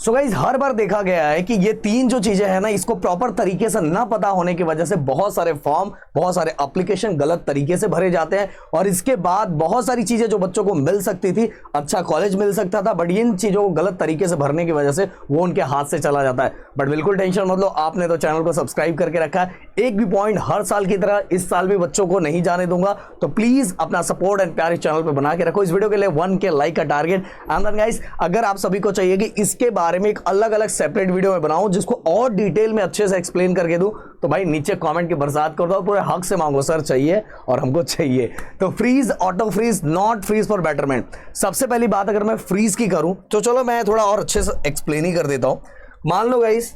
So guys हर बार देखा गया है कि ये तीन जो चीजें हैं ना, इसको प्रॉपर तरीके से ना पता होने की वजह से बहुत सारे फॉर्म, बहुत सारे एप्लीकेशन गलत तरीके से भरे जाते हैं और इसके बाद बहुत सारी चीजें जो बच्चों को मिल सकती थी, अच्छा कॉलेज मिल सकता था, बट इन चीजों को गलत तरीके से भरने की वजह से वो उनके हाथ से चला जाता है। बट बिल्कुल टेंशन मत लो, आपने तो चैनल को सब्सक्राइब करके रखा है। एक भी पॉइंट हर साल की तरह इस साल भी बच्चों को नहीं जाने दूंगा, तो प्लीज अपना सपोर्ट एंड प्यार इस चैनल पर बना के रखो। इस वीडियो के लिए 1K लाइक का टारगेट। एंड देन गाइस, अगर आप सभी को चाहिए कि इसके बारे में एक अलग अलग सेपरेट वीडियो में बनाऊं जिसको और डिटेल में अच्छे से एक्सप्लेन करके दूं, तो भाई नीचे कमेंट की बरसात कर दो, पूरे हक से मांगो सर चाहिए और हमको चाहिए। तो freeze, auto freeze, not freeze for betterment. सबसे पहली बात अगर मैं फ्रीज की करूं तो चलो मैं थोड़ा और अच्छे से एक्सप्लेन ही कर देता हूं। मान लो गाइस,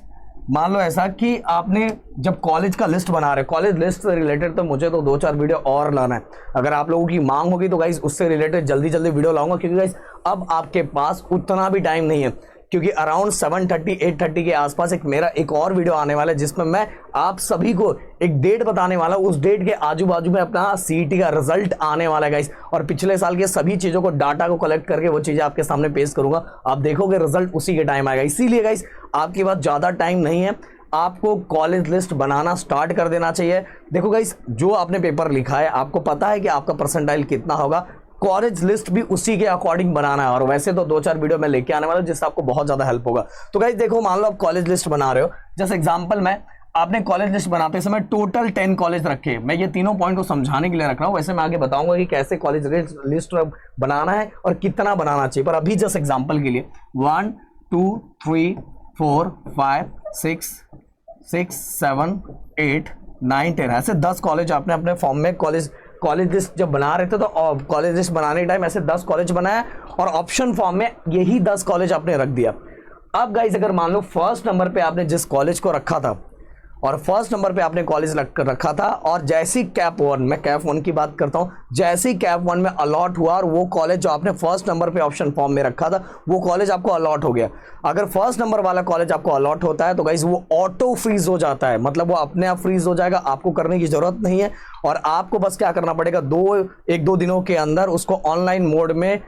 मान लो ऐसा कि आपने जब कॉलेज का लिस्ट बना रहे, कॉलेज लिस्ट से रिलेटेड तो मुझे तो 2-4 वीडियो और लाना है। अगर आप लोगों की मांग होगी तो गाइस उससे रिलेटेड जल्दी जल्दी वीडियो लाऊंगा, क्योंकि गाइस अब आपके पास उतना भी टाइम नहीं है, क्योंकि अराउंड 7:30-8:30 के आसपास मेरा एक और वीडियो आने वाला है जिसमें मैं आप सभी को एक डेट बताने वाला हूं। उस डेट के आजू बाजू में अपना सीईटी का रिजल्ट आने वाला है गाइस, और पिछले साल के सभी चीजों को, डाटा को कलेक्ट करके वो चीजें आपके सामने पेश करूंगा। आप देखोगे रिजल्ट उसी के टाइम आएगा। इसीलिए गाइस आपके पास ज्यादा टाइम नहीं है, आपको कॉलेज लिस्ट बनाना स्टार्ट कर देना चाहिए। देखो गाइस, जो आपने पेपर लिखा है आपको पता है कि आपका परसेंटाइल कितना होगा, कॉलेज लिस्ट भी उसी के अकॉर्डिंग बनाना है। और वैसे तो 2-4 वीडियो में लेके आने वाला हूं जिससे आपको बहुत ज्यादा हेल्प होगा। तो गाइस देखो, मान लो आप कॉलेज लिस्ट बना रहे हो, जैसे एग्जांपल में आपने कॉलेज लिस्ट बनाते समय टोटल 10 कॉलेज रखे। मैं ये तीनों पॉइंट को समझाने के लिए रख रहा हूं, वैसे मैं आगे बताऊंगा कि कैसे कॉलेज लिस्ट बनाना है और कितना बनाना चाहिए, पर अभी जस्ट एग्जाम्पल के लिए 1 2 3 4 5 6 7 8 9 10 ऐसे 10 कॉलेज आपने अपने फॉर्म में कॉलेज लिस्ट जब बना रहे थे तो कॉलेज लिस्ट बनाने के टाइम ऐसे 10 कॉलेज बनाया और ऑप्शन फॉर्म में यही 10 कॉलेज आपने रख दिया। अब गाइस अगर मान लो फर्स्ट नंबर पे आपने जिस कॉलेज को रखा था और फर्स्ट नंबर पे आपने कॉलेज रखा था, और जैसी कैप 1, मैं कैप 1 की बात करता हूं, जैसी कैप 1 में अलॉट हुआ और वो कॉलेज जो आपने फर्स्ट नंबर पे ऑप्शन फॉर्म में रखा था वो कॉलेज आपको अलॉट हो गया। अगर फर्स्ट नंबर वाला कॉलेज आपको अलॉट होता है तो गाइस वो ऑटो फ्रीज हो जाता है, मतलब वो अपने आप फ्रीज हो जाएगा, आपको करने की जरूरत नहीं है। और आपको बस क्या करना पड़ेगा, एक दो दिनों के अंदर उसको ऑनलाइन मोड में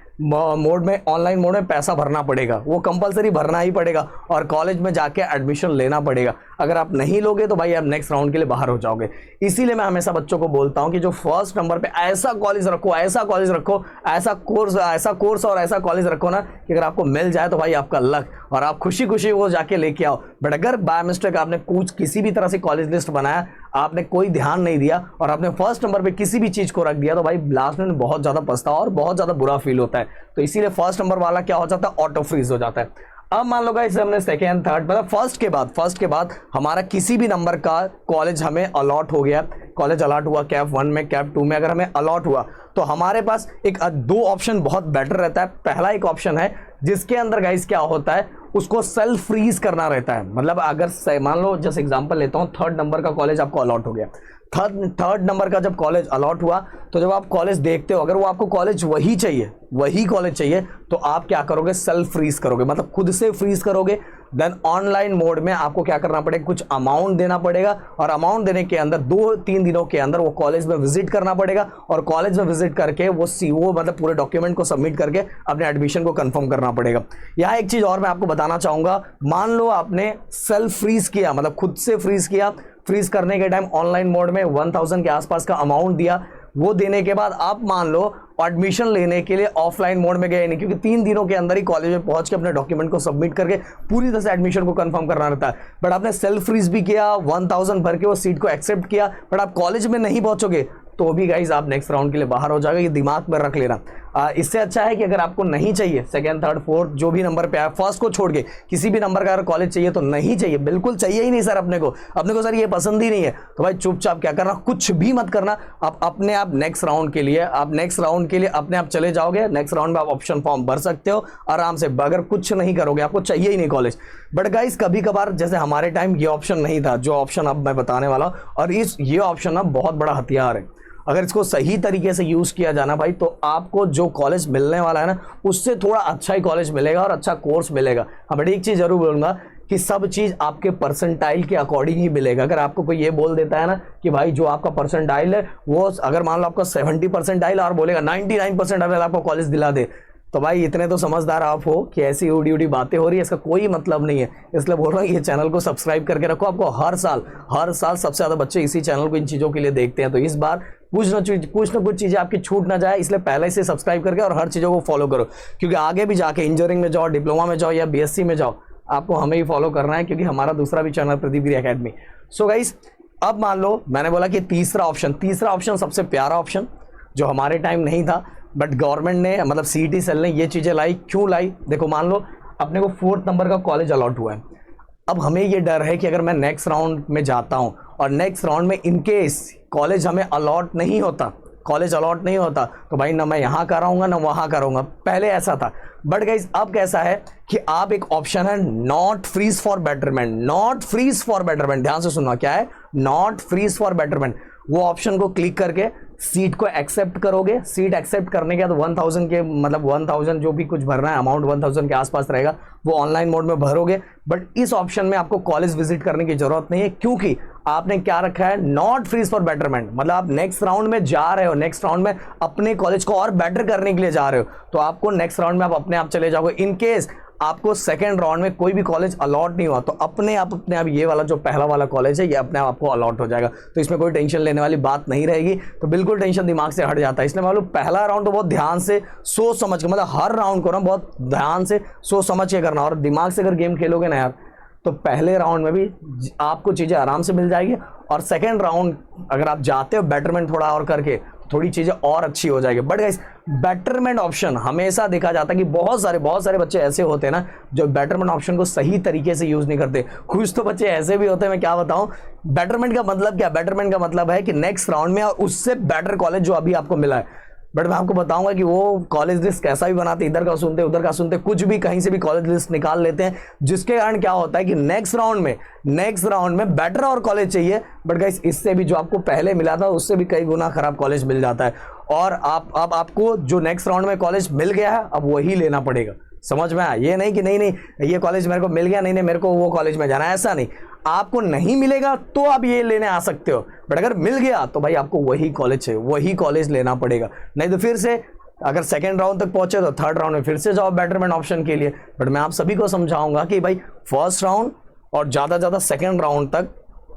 पैसा भरना पड़ेगा, वो कंपलसरी भरना ही पड़ेगा और कॉलेज में जाके एडमिशन लेना पड़ेगा। अगर आप नहीं लोगे तो भाई आप नेक्स्ट राउंड के लिए बाहर हो जाओगे। इसीलिए मैं हमेशा बच्चों को बोलता हूं कि जो फर्स्ट नंबर पे ऐसा कॉलेज रखो, ऐसा कॉलेज रखो, ऐसा कोर्स और ऐसा कॉलेज रखो ना कि अगर आपको मिल जाए तो भाई आपका लक, और आप खुशी खुशी वो जाके लेके आओ। बट अगर बाय मिस्टेक आपने किसी भी तरह से कॉलेज लिस्ट बनाया, आपने कोई ध्यान नहीं दिया और आपने फर्स्ट नंबर पे किसी भी चीज को रख दिया, तो भाई लास्ट में बहुत ज्यादा पछतावा और बहुत ज्यादा बुरा फील होता है। तो इसीलिए फर्स्ट नंबर वाला क्या हो जाता है, ऑटो फ्रीज हो जाता है। अब मान लो गाइस हमने सेकेंड, थर्ड, मतलब फर्स्ट के बाद हमारा किसी भी नंबर का कॉलेज हमें अलॉट हो गया, कॉलेज अलॉट हुआ कैप 1 में, कैप 2 में अगर हमें अलॉट हुआ तो हमारे पास एक 2 ऑप्शन बहुत बेटर रहता है। पहला एक ऑप्शन है जिसके अंदर गाइस क्या होता है, उसको सेल्फ फ्रीज करना रहता है। मतलब अगर मान लो जैसे एग्जांपल लेता हूं, थर्ड नंबर का कॉलेज आपको अलॉट हो गया, थर्ड नंबर का जब कॉलेज अलॉट हुआ तो जब आप कॉलेज देखते हो, अगर वो आपको कॉलेज वही कॉलेज चाहिए तो आप क्या करोगे, सेल्फ फ्रीज करोगे, मतलब खुद से फ्रीज करोगे। देन ऑनलाइन मोड में आपको क्या करना पड़ेगा, कुछ अमाउंट देना पड़ेगा और अमाउंट देने के अंदर 2-3 दिनों के अंदर वो कॉलेज में विजिट करना पड़ेगा और कॉलेज में विजिट करके वो मतलब पूरे डॉक्यूमेंट को सबमिट करके अपने एडमिशन को कंफर्म करना पड़ेगा। यहाँ एक चीज और मैं आपको बताना चाहूंगा, मान लो आपने सेल्फ फ्रीज किया, मतलब खुद से फ्रीज किया, फ्रीज करने के टाइम ऑनलाइन मोड में 1000 के आसपास का अमाउंट दिया, वो देने के बाद आप मान लो एडमिशन लेने के लिए ऑफलाइन मोड में गए नहीं, क्योंकि 3 दिनों के अंदर ही कॉलेज में पहुंच के अपने डॉक्यूमेंट को सबमिट करके पूरी तरह से एडमिशन को कंफर्म करना रहता है। बट आपने सेल्फ फ्रीज भी किया, 1000 भर के वो सीट को एक्सेप्ट किया, बट आप कॉलेज में नहीं पहुंचोगे तो भी गाइज आप नेक्स्ट राउंड के लिए बाहर हो जाएगा, ये दिमाग में रख लेना। इससे अच्छा है कि अगर आपको नहीं चाहिए सेकंड, थर्ड, फोर्थ जो भी नंबर पे आया, फर्स्ट को छोड़ के किसी भी नंबर का अगर कॉलेज चाहिए तो नहीं चाहिए, बिल्कुल चाहिए ही नहीं सर, अपने को सर ये पसंद ही नहीं है, तो भाई चुपचाप क्या करना, कुछ भी मत करना। आप अपने आप नेक्स्ट राउंड के लिए अपने आप चले जाओगे। नेक्स्ट राउंड में आप ऑप्शन फॉर्म भर सकते हो आराम से, अगर कुछ नहीं करोगे, आपको चाहिए ही नहीं कॉलेज। बट गाइस कभी कभार जैसे हमारे टाइम ये ऑप्शन नहीं था, जो ऑप्शन अब मैं बताने वाला हूं, और ये ऑप्शन ना बहुत बड़ा हथियार है। अगर इसको सही तरीके से यूज किया जाना भाई, तो आपको जो कॉलेज मिलने वाला है ना, उससे थोड़ा अच्छा ही कॉलेज मिलेगा और अच्छा कोर्स मिलेगा। हाँ बट एक चीज जरूर बोलूंगा कि सब चीज आपके परसेंटाइल के अकॉर्डिंग ही मिलेगा। अगर आपको कोई ये बोल देता है ना कि भाई जो आपका परसेंटाइल है वो, अगर मान लो आपका 70 परसेंटाइल और बोलेगा 99 परसेंटाइल आपको कॉलेज दिला दे, तो भाई इतने तो समझदार आप हो कि ऐसी उड़ी उड़ी बातें हो रही है, इसका कोई मतलब नहीं है। इसलिए बोल रहा हूँ ये चैनल को सब्सक्राइब करके रखो। आपको हर साल सबसे ज़्यादा बच्चे इसी चैनल को इन चीज़ों के लिए देखते हैं। तो इस बार कुछ ना कुछ चीज़ें आपकी छूट ना जाए, इसलिए पहले से सब्सक्राइब करके और हर चीज़ों को फॉलो करो, क्योंकि आगे भी जाके इंजीनियरिंग में जाओ, डिप्लोमा में जाओ या BSc में जाओ, आपको हमें ही फॉलो करना है, क्योंकि हमारा दूसरा भी चैनल प्रदीप गिरी अकेडमी। सो गाइस, अब मान लो मैंने बोला कि तीसरा ऑप्शन सबसे प्यारा ऑप्शन जो हमारे टाइम नहीं था, बट गवर्नमेंट ने मतलब CET सेल ने ये चीज़ें लाई। क्यों लाई? देखो, मान लो अपने को 4th नंबर का कॉलेज अलॉट हुआ है। अब हमें ये डर है कि अगर मैं नेक्स्ट राउंड में जाता हूँ और नेक्स्ट राउंड में इनकेस कॉलेज हमें अलॉट नहीं होता, तो भाई ना मैं यहाँ कराऊंगा ना वहाँ कराऊंगा। पहले ऐसा था, बट गाइस अब कैसा है कि आप एक ऑप्शन है नॉट फ्रीज फॉर बेटरमेंट, ध्यान से सुनना, क्या है नॉट फ्रीज फॉर बेटरमेंट। वो ऑप्शन को क्लिक करके सीट को एक्सेप्ट करोगे। सीट एक्सेप्ट करने के बाद 1000 के मतलब 1000 जो भी कुछ भरना है अमाउंट 1000 के आसपास रहेगा, वो ऑनलाइन मोड में भरोगे। बट इस ऑप्शन में आपको कॉलेज विजिट करने की जरूरत नहीं है, क्योंकि आपने क्या रखा है नॉट फ्रीज फॉर बेटरमेंट। मतलब आप नेक्स्ट राउंड में जा रहे हो, नेक्स्ट राउंड में अपने कॉलेज को और बेटर करने के लिए जा रहे हो, तो आपको नेक्स्ट राउंड में आप अपने आप चले जाओगे। इन केस आपको सेकंड राउंड में कोई भी कॉलेज अलॉट नहीं हुआ, तो अपने आप ये वाला जो पहला वाला कॉलेज है ये अपने आप आपको अलॉट हो जाएगा। तो इसमें कोई टेंशन लेने वाली बात नहीं रहेगी। तो बिल्कुल टेंशन दिमाग से हट जाता है। इसलिए मान लो पहला राउंड तो बहुत ध्यान से सोच समझ के, मतलब हर राउंड को ना बहुत ध्यान से सोच समझ के करना। और दिमाग से अगर गेम खेलोगे ना यार, तो पहले राउंड में भी आपको चीज़ें आराम से मिल जाएगी, और सेकेंड राउंड अगर आप जाते हो बेटरमेंट थोड़ा और करके, थोड़ी चीज़ें और अच्छी हो जाएगी। बट गाइस, बेटरमेंट ऑप्शन हमेशा देखा जाता है कि बहुत सारे बच्चे ऐसे होते हैं ना जो बेटरमेंट ऑप्शन को सही तरीके से यूज़ नहीं करते। कुछ तो बच्चे ऐसे भी होते हैं, मैं क्या बताऊं। बेटरमेंट का मतलब क्या? बेटरमेंट का मतलब है कि नेक्स्ट राउंड में और उससे बेटर कॉलेज जो अभी आपको मिला है। बट मैं आपको बताऊंगा कि वो कॉलेज लिस्ट कैसा भी बनाते, इधर का सुनते उधर का सुनते, कुछ भी कहीं से भी कॉलेज लिस्ट निकाल लेते हैं, जिसके कारण क्या होता है कि नेक्स्ट राउंड में बेटर और कॉलेज चाहिए। बट गाइस, इससे भी जो आपको पहले मिला था उससे भी कई गुना खराब कॉलेज मिल जाता है, और अब आपको जो नेक्स्ट राउंड में कॉलेज मिल गया है अब वही लेना पड़ेगा। समझ में आया? ये नहीं कि नहीं ये कॉलेज मेरे को मिल गया, नहीं मेरे को वो कॉलेज में जाना है, ऐसा नहीं। आपको नहीं मिलेगा तो आप ये लेने आ सकते हो, बट अगर मिल गया तो भाई आपको वही कॉलेज चाहिए, वही कॉलेज लेना पड़ेगा। नहीं तो फिर से अगर सेकंड राउंड तक पहुंचे तो थर्ड राउंड में फिर से जाओ बेटरमेंट ऑप्शन के लिए। बट मैं आप सभी को समझाऊंगा कि भाई फर्स्ट राउंड और ज़्यादा सेकंड राउंड तक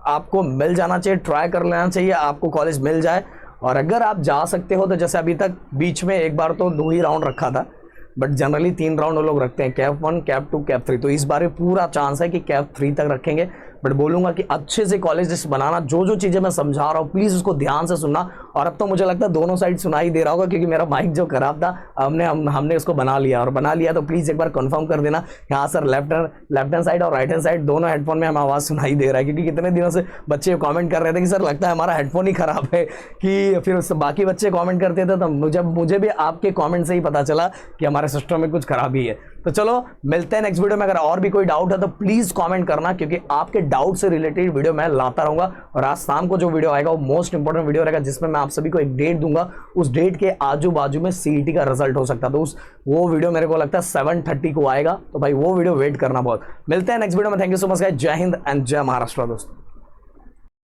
आपको मिल जाना चाहिए, ट्राई कर लेना चाहिए, आपको कॉलेज मिल जाए। और अगर आप जा सकते हो तो जैसे अभी तक बीच में एक बार तो 2 ही राउंड रखा था, बट जनरली 3 राउंड वो लोग रखते हैं, कैप 1, कैप 2, कैप 3। तो इस बार पूरा चांस है कि कैप 3 तक रखेंगे। बट बोलूंगा कि अच्छे से कॉलेज लिस्ट बनाना, जो चीज़ें मैं समझा रहा हूँ प्लीज़ उसको ध्यान से सुनना। और अब तो मुझे लगता है दोनों साइड सुनाई दे रहा होगा, क्योंकि मेरा माइक जो खराब था हमने उसको बना लिया। तो प्लीज़ एक बार कंफर्म कर देना हाँ सर, लेफ्ट हैंड साइड और राइट हैंड साइड दोनों हेडफोन में हमें आवाज़ सुनाई दे रहा है। क्योंकि कितने दिनों से बच्चे कॉमेंट कर रहे थे कि सर लगता है हमारा हेडफोन ही खराब है, कि फिर बाकी बच्चे कॉमेंट करते थे, तो मुझे भी आपके कॉमेंट से ही पता चला कि हमारे सिस्टम में कुछ खराबी है। तो चलो मिलते हैं नेक्स्ट वीडियो में। अगर और भी कोई डाउट है तो प्लीज़ कमेंट करना, क्योंकि आपके डाउट से रिलेटेड वीडियो मैं लाता रहूंगा। और आज शाम को जो वीडियो आएगा वो मोस्ट इंपॉर्टेंट वीडियो रहेगा, जिसमें मैं आप सभी को एक डेट दूंगा। उस डेट के आजू बाजू में CET का रिजल्ट हो सकता है, तो वो वीडियो मेरे को लगता है 7:30 को आएगा। तो भाई वो वीडियो वेट करना बहुत। मिलते हैं नेक्स्ट वीडियो में। Thank you so much guys. जय हिंद एंड जय महाराष्ट्र दोस्तों।